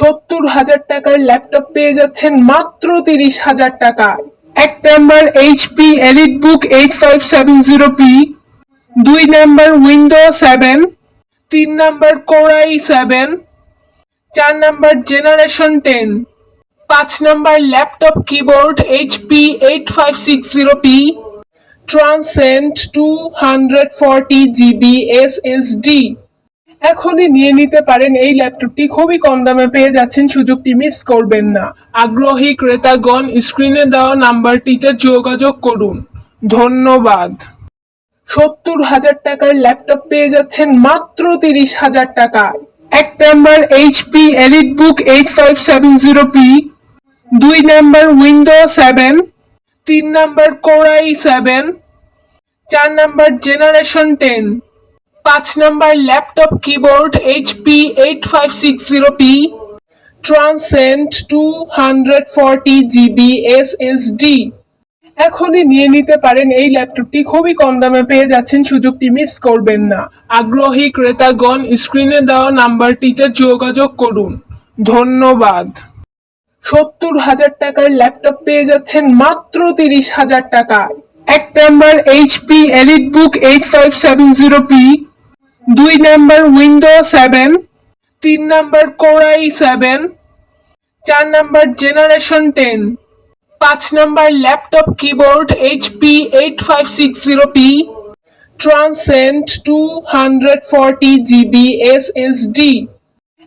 70,000 টাকার ল্যাপটপ পেয়ে যাচ্ছেন মাত্র 30,000 টাকায়। 1 number HP EliteBook 8570p, 2 number window 7, 3 number core i 7, 4 number generation 10, 5 number laptop keyboard HP 8560p, transcend 240GB SSD। এখনই নিয়ে নিতে পারেন এই ল্যাপটপটি, খুবই কম দামে পেয়ে যাচ্ছেন, সুযোগটি মিস করবেন না। আগ্রহী ক্রেতাগণ স্ক্রিনে দেওয়া নাম্বারটিতে যোগাযোগ করুন। ধন্যবাদ। 70,000 টাকার ল্যাপটপ পেয়ে যাচ্ছেন মাত্র 30,000 টাকায়। 1 number HP EliteBook 8570p, 2 number window 7, 3 number core i 7, 4 number generation 10, 5 number laptop keyboard HP 8560p, transcend 240GB SSD। এখনই নিয়ে নিতে পারেন এই ল্যাপটপটি, খুবই কম দামে পেয়ে যাচ্ছেন, সুযোগটি মিস করবেন না। আগ্রহী ক্রেতাগণ স্ক্রিনে দেওয়া নাম্বারটিতে যোগাযোগ করুন। ধন্যবাদ। 70,000 টাকার ল্যাপটপ পেয়ে যাচ্ছেন মাত্র 30,000 টাকায়। 1 number HP EliteBook 8570p, 2 number window 7, 3 number core i 7, 4 number generation 10, 5 number laptop keyboard HP 8560p, transcend 240GB SSD।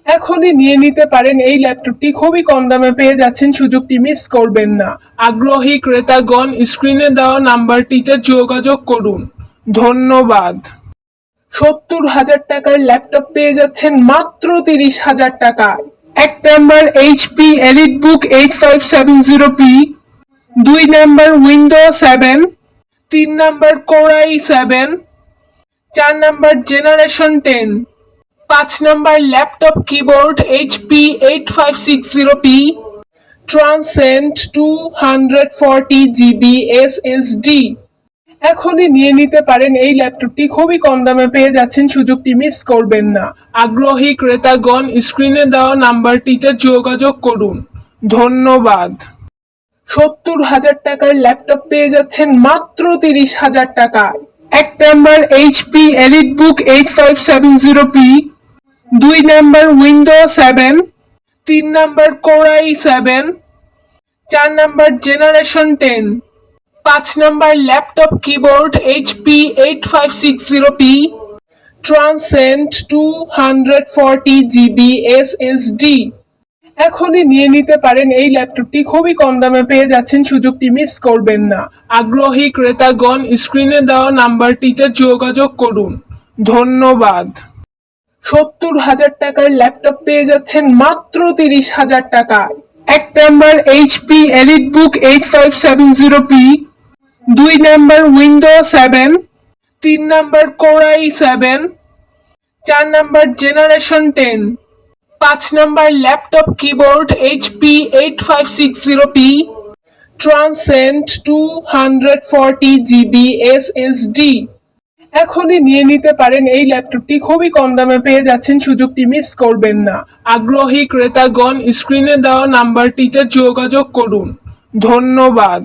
এখনই নিয়ে নিতে পারেন এই ল্যাপটপটি, খুবই কম দামে পেয়ে যাচ্ছেন, সুযোগটি মিস করবেন না। আগ্রহী ক্রেতাগণ স্ক্রিনে দেওয়া নাম্বারটিতে যোগাযোগ করুন। ধন্যবাদ। 70,000 টাকার ল্যাপটপ পেয়ে যাচ্ছেন মাত্র 30,000 টাকায়। 1 number HP EliteBook 8570p, 2 number window 7, 3 number core i 7, 4 number generation 10, 5 number laptop keyboard HP 8560p, transcend 240GB SSD। এখনই নিয়ে নিতে পারেন এই ল্যাপটপটি, খুবই কম দামে পেয়ে যাচ্ছেন, সুযোগটি মিস করবেন না। আগ্রহী ক্রেতাগণ স্ক্রিনে দেওয়া নাম্বারটিতে যোগাযোগ করুন। ধন্যবাদ। 70,000 টাকার ল্যাপটপ পেয়ে যাচ্ছেন মাত্র 30,000 টাকায়। 1 number HP EliteBook 8570p, 2 number window 7, 3 number core i 7, 4 number generation 10, 5 number laptop keyboard HP 8560p, transcend 240GB SSD। এখনই নিয়ে নিতে পারেন এই ল্যাপটপটি, খুবই কম দামে পেয়ে যাচ্ছেন, সুযোগটি মিস করবেন না। আগ্রহী ক্রেতাগণ স্ক্রিনে দেওয়া নাম্বারটিতে যোগাযোগ করুন। ধন্যবাদ। 70,000 টাকার ল্যাপটপ পেয়ে যাচ্ছেন মাত্র 30,000 টাকায়। 1 number HP EliteBook 8570p, 2 number window 7, 3 number core i 7, 4 number generation 10, 5 number laptop keyboard HP 8560p, transcend 240GB SSD। এখনই নিয়ে নিতে পারেন এই ল্যাপটপটি, খুবই কম দামে পেয়ে যাচ্ছেন, সুযোগটি মিস করবেন না। আগ্রহী ক্রেতাগণ স্ক্রিনে দেওয়া নাম্বারটিতে যোগাযোগ করুন। ধন্যবাদ।